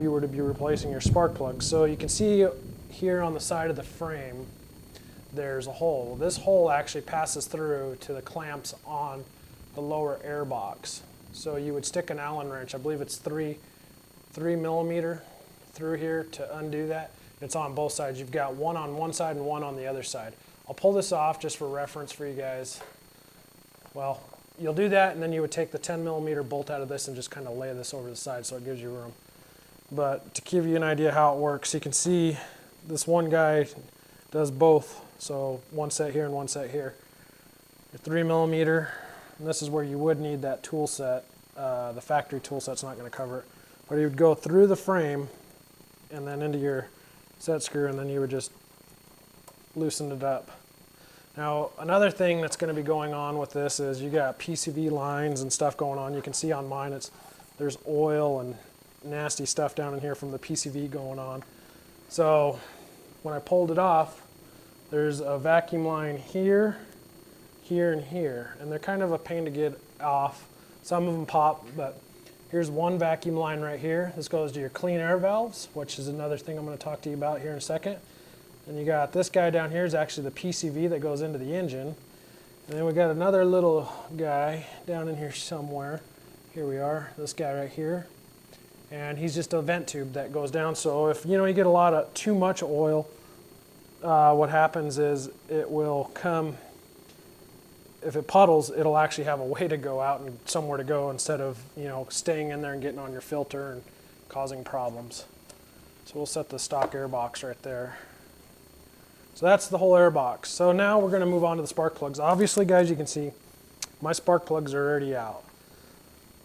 you were to be replacing your spark plugs. So you can see here on the side of the frame, there's a hole. This hole actually passes through to the clamps on the lower air box. So you would stick an Allen wrench, I believe it's 3 millimeter through here to undo that. It's on both sides. You've got one on one side and one on the other side. I'll pull this off just for reference for you guys. Well, you'll do that, and then you would take the 10 millimeter bolt out of this and just kind of lay this over the side so it gives you room. But to give you an idea how it works, you can see this one guy does both. So one set here and one set here. Your 3 millimeter, and this is where you would need that tool set. The factory tool set's not going to cover it. But you would go through the frame and then into your set screw, and then you would just loosen it up. Now, another thing that's going to be going on with this is you got PCV lines and stuff going on. You can see on mine there's oil and nasty stuff down in here from the PCV going on. So when I pulled it off, there's a vacuum line here, here, and here, and they're kind of a pain to get off. Some of them pop, but here's one vacuum line right here. This goes to your clean air valves, which is another thing I'm going to talk to you about here in a second. And you got this guy down here is actually the PCV that goes into the engine. And then we got another little guy down in here somewhere. Here we are, this guy right here. And he's just a vent tube that goes down. So if you get a lot of too much oil, what happens is it will come, if it puddles, it'll actually have a way to go out and somewhere to go instead of staying in there and getting on your filter and causing problems. So we'll set the stock air box right there. So that's the whole air box. So now we're going to move on to the spark plugs. Obviously, guys, you can see my spark plugs are already out.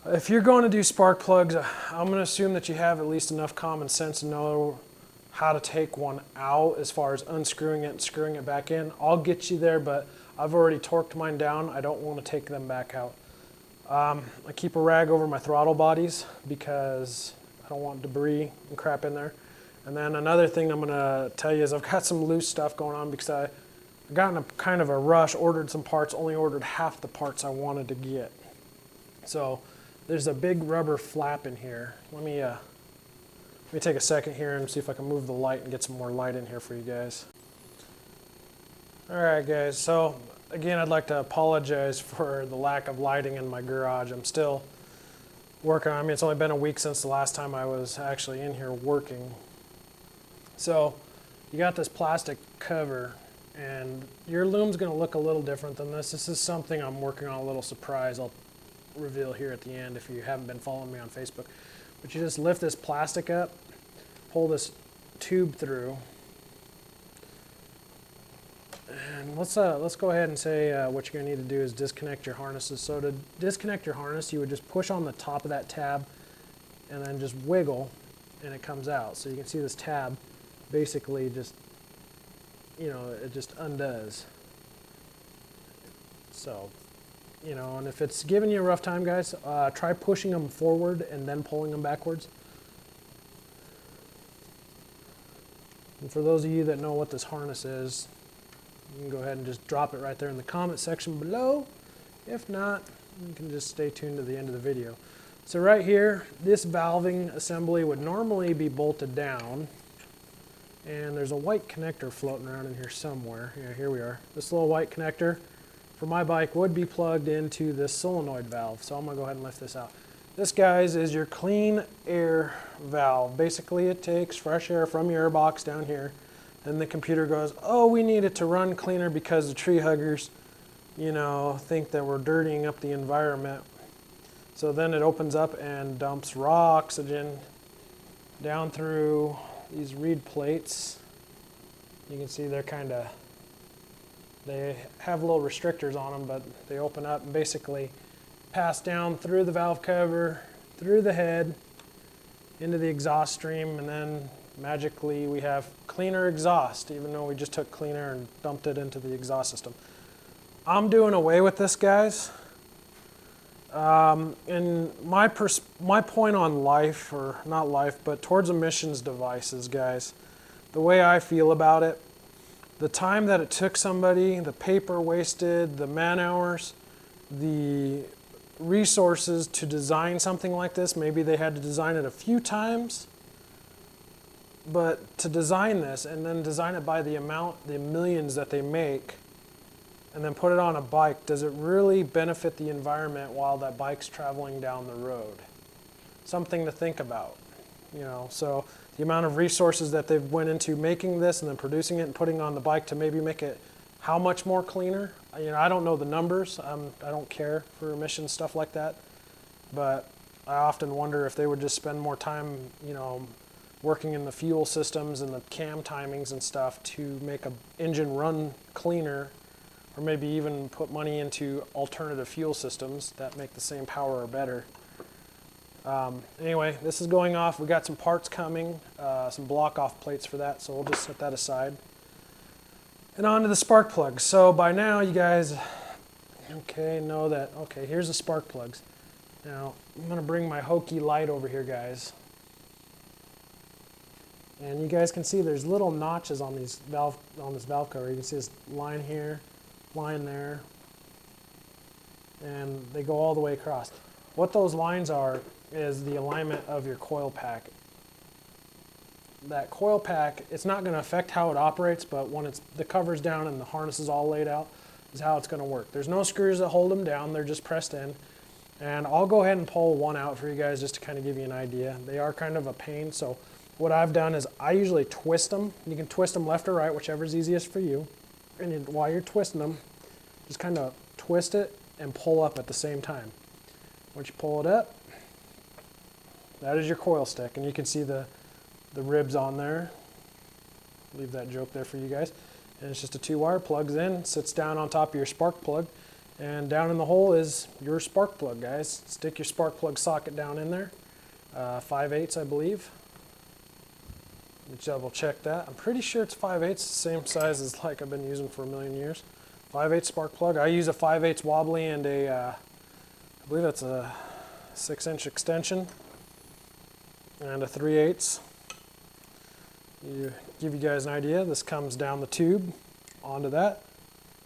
If you're going to do spark plugs, I'm going to assume that you have at least enough common sense to know how to take one out as far as unscrewing it and screwing it back in. I'll get you there, but I've already torqued mine down. I don't want to take them back out. I keep a rag over my throttle bodies because I don't want debris and crap in there. And then another thing I'm going to tell you is I've got some loose stuff going on because I got in a kind of a rush, ordered some parts, only ordered half the parts I wanted to get. So there's a big rubber flap in here. Let me take a second here and see if I can move the light and get some more light in here for you guys. Alright guys, so again I'd like to apologize for the lack of lighting in my garage. I'm still working on it. I mean, it's only been a week since the last time I was actually in here working. So you got this plastic cover, and your loom's going to look a little different than this. This is something I'm working on, a little surprise I'll reveal here at the end if you haven't been following me on Facebook. But you just lift this plastic up, pull this tube through, and let's go ahead and say what you're going to need to do is disconnect your harnesses. So to disconnect your harness, you would just push on the top of that tab and then just wiggle, and it comes out. So you can see this tab basically just, it just undoes. So, and if it's giving you a rough time, guys, try pushing them forward and then pulling them backwards. And for those of you that know what this harness is, you can go ahead and just drop it right there in the comment section below. If not, you can just stay tuned to the end of the video. So right here, this valving assembly would normally be bolted down, and there's a white connector floating around in here somewhere. Yeah, here we are. This little white connector for my bike would be plugged into this solenoid valve. So I'm going to go ahead and lift this out. This, guys, is your clean air valve. Basically, it takes fresh air from your air box down here, and the computer goes, oh, we need it to run cleaner because the tree huggers, think that we're dirtying up the environment. So then it opens up and dumps raw oxygen down through these reed plates. You can see they have little restrictors on them, but they open up and basically pass down through the valve cover, through the head, into the exhaust stream, and then magically we have cleaner exhaust, even though we just took clean air and dumped it into the exhaust system. I'm doing away with this, guys. And my point on life, or not life, but towards emissions devices, guys, the way I feel about it, the time that it took somebody, the paper wasted, the man hours, the resources to design something like this, maybe they had to design it a few times, But to design this and then design it by the millions that they make, and then put it on a bike, does it really benefit the environment while that bike's traveling down the road? Something to think about, you know. So the amount of resources that they've went into making this and then producing it and putting it on the bike to maybe make it how much more cleaner? You know, I don't know the numbers. I don't care for emissions, stuff like that. But I often wonder if they would just spend more time, you know, working in the fuel systems and the cam timings and stuff to make an engine run cleaner, or maybe even put money into alternative fuel systems that make the same power or better. Anyway, this is going off. We got some parts coming, some block off plates for that, so we'll just set that aside. And on to the spark plugs. So by now you guys, know that, here's the spark plugs. Now I'm gonna bring my hokey light over here, guys. And you guys can see there's little notches on this valve cover. You can see this line here, line there, and they go all the way across. What those lines are is the alignment of your coil pack. That coil pack, it's not going to affect how it operates, but when the cover's down and the harness is all laid out, is how it's going to work. There's no screws that hold them down, they're just pressed in. And I'll go ahead and pull one out for you guys just to kind of give you an idea. They are kind of a pain, so what I've done is I usually twist them. You can twist them left or right, whichever's easiest for you. And while you're twisting them, just kind of twist it and pull up at the same time. Once you pull it up, that is your coil stick, and you can see the ribs on there. Leave that joke there for you guys. And it's just a 2-wire, plugs in, sits down on top of your spark plug, and down in the hole is your spark plug, guys. Stick your spark plug socket down in there, 5/8 I believe. Let me double check that. I'm pretty sure it's 5/8, the same size as like I've been using for a million years. 5/8 spark plug. I use a 5/8 wobbly and I believe that's a 6-inch extension and a 3/8. Give you guys an idea, this comes down the tube onto that.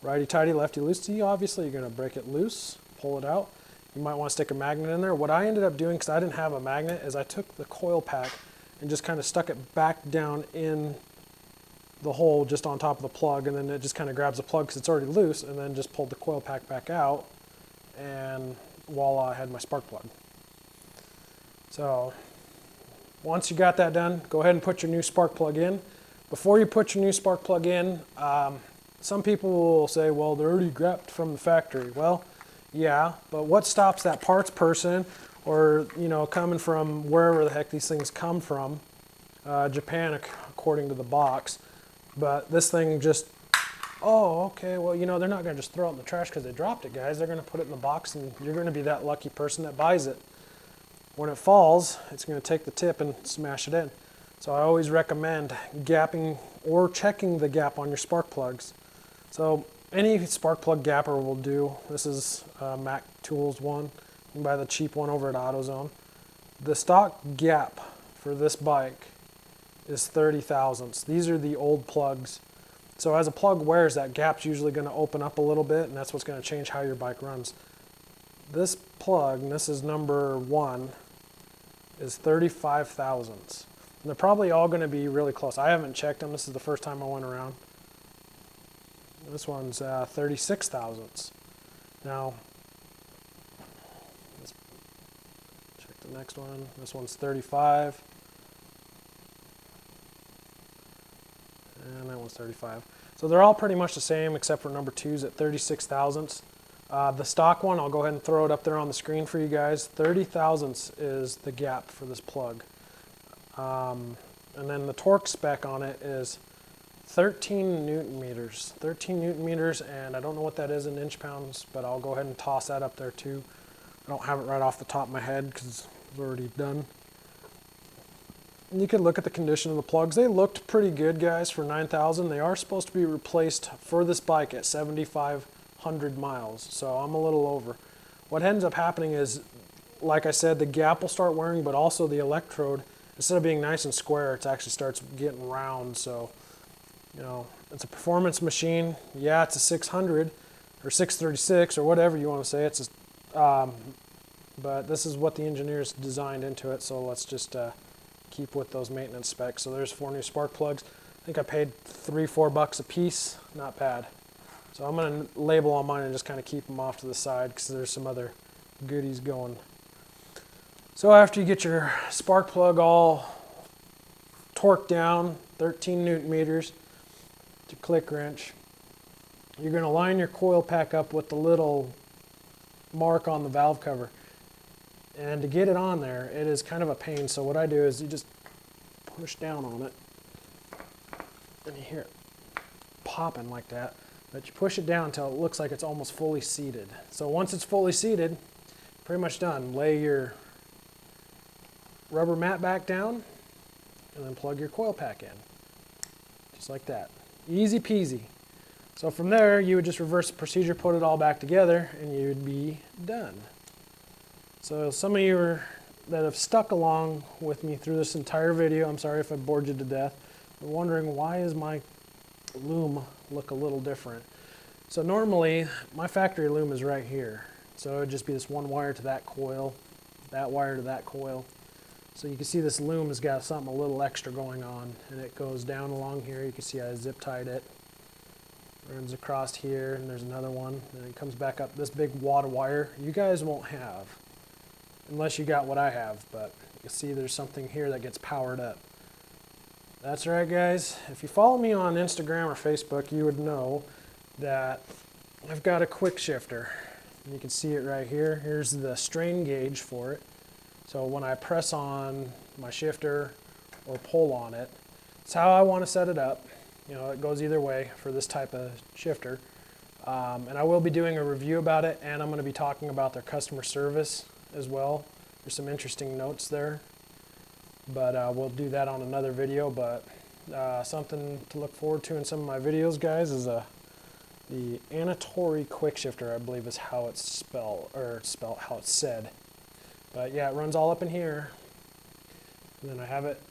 Righty-tighty, lefty-loosey. Obviously you're going to break it loose, pull it out. You might want to stick a magnet in there. What I ended up doing, because I didn't have a magnet, is I took the coil pack and just kind of stuck it back down in the hole just on top of the plug, and then it just kind of grabs the plug because it's already loose, and then just pulled the coil pack back out, and voila, I had my spark plug. So once you got that done, go ahead and put your new spark plug in. Before you put your new spark plug in, some people will say, well, they're already grabbed from the factory. Well, yeah, but what stops that parts person, or coming from wherever the heck these things come from, Japan according to the box, but this thing just, well, they're not going to just throw it in the trash because they dropped it, guys. They're going to put it in the box, and you're going to be that lucky person that buys it. When it falls, it's going to take the tip and smash it in. So I always recommend gapping or checking the gap on your spark plugs. So any spark plug gapper will do. This is Mac Tools one. You can buy the cheap one over at AutoZone. The stock gap for this bike is 30 thousandths. These are the old plugs. So as a plug wears, that gap's usually going to open up a little bit, and that's what's going to change how your bike runs. This plug, and this is number 1, is 35 thousandths. And they're probably all going to be really close. I haven't checked them. This is the first time I went around. This one's 36 thousandths. Now, let's check the next one. This one's 35. And that one's 35. So they're all pretty much the same, except for number 2's at 36 thousandths. The stock one, I'll go ahead and throw it up there on the screen for you guys. 30 thousandths is the gap for this plug. And then the torque spec on it is 13 Newton meters. 13 Newton meters, and I don't know what that is in inch pounds, but I'll go ahead and toss that up there too. I don't have it right off the top of my head because it's already done. And you can look at the condition of the plugs. They looked pretty good, guys, for 9,000. They are supposed to be replaced for this bike at 7,500 miles, so I'm a little over. What ends up happening is, like I said, the gap will start wearing, but also the electrode, instead of being nice and square, it actually starts getting round. So, it's a performance machine. Yeah, it's a 600 or 636 or whatever you want to say. It's but this is what the engineers designed into it, so let's just keep with those maintenance specs. So there's 4 new spark plugs. I think I paid $3-4 a piece. Not bad. So I'm going to label on mine and just kind of keep them off to the side because there's some other goodies going. So after you get your spark plug all torqued down, 13 Newton meters, to click wrench, you're going to line your coil pack up with the little mark on the valve cover. And to get it on there, it is kind of a pain. So what I do is you just push down on it, and you hear it popping like that. But you push it down until it looks like it's almost fully seated. So once it's fully seated, pretty much done. Lay your rubber mat back down, and then plug your coil pack in. Just like that. Easy peasy. So from there, you would just reverse the procedure, put it all back together, and you'd be done. So some of you that have stuck along with me through this entire video, I'm sorry if I bored you to death, are wondering why is my loom look a little different. So normally, my factory loom is right here. So it would just be this one wire to that coil, that wire to that coil. So you can see this loom has got something a little extra going on, and it goes down along here. You can see I zip tied it. Runs across here, and there's another one, and it comes back up. This big wad of wire you guys won't have unless you got what I have, but you can see there's something here that gets powered up. That's right, guys. If you follow me on Instagram or Facebook, you would know that I've got a quick shifter. And you can see it right here. Here's the strain gauge for it. So when I press on my shifter or pull on it, it's how I want to set it up. You know, it goes either way for this type of shifter. And I will be doing a review about it, and I'm going to be talking about their customer service as well. There's some interesting notes there, but we'll do that on another video. But something to look forward to in some of my videos, guys, is the Anatori quick shifter, I believe is how it's spelled, or how it's said. But yeah, it runs all up in here, and then I have it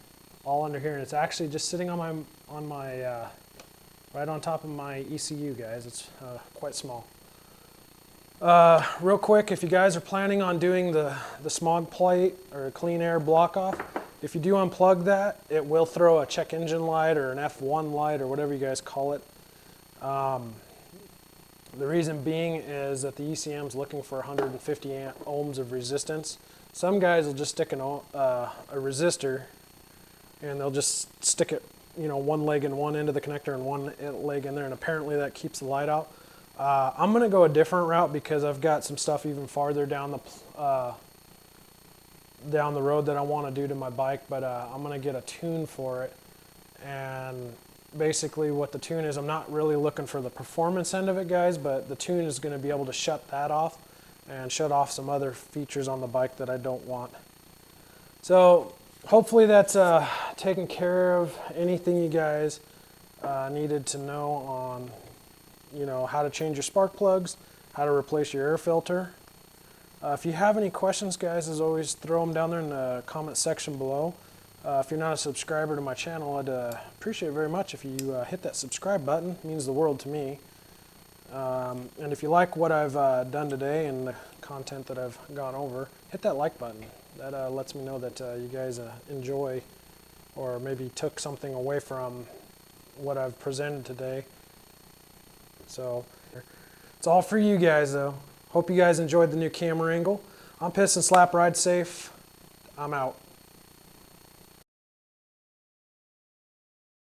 all under here, and it's actually just sitting on my right on top of my ECU, guys. It's quite small. Real quick, if you guys are planning on doing the smog plate or clean air block off, if you do unplug that, it will throw a check engine light or an F1 light or whatever you guys call it. The reason being is that the ECM is looking for 150 ohms of resistance. Some guys will just stick a resistor, and they'll just stick it, you know, one leg in one end of the connector and one leg in there, and apparently that keeps the light out. I'm going to go a different route because I've got some stuff even farther down the road that I want to do to my bike, but I'm going to get a tune for it. And basically what the tune is, I'm not really looking for the performance end of it, guys, but the tune is going to be able to shut that off and shut off some other features on the bike that I don't want. So hopefully that's taken care of anything you guys needed to know on, you know, how to change your spark plugs, how to replace your air filter. If you have any questions, guys, as always, throw them down there in the comment section below. If you're not a subscriber to my channel, I'd appreciate it very much if you hit that subscribe button. It means the world to me. And if you like what I've done today and the content that I've gone over, hit that like button. That lets me know that you guys enjoy or maybe took something away from what I've presented today. So it's all for you guys, though. Hope you guys enjoyed the new camera angle. I'm Piston. Slap, ride safe. I'm out.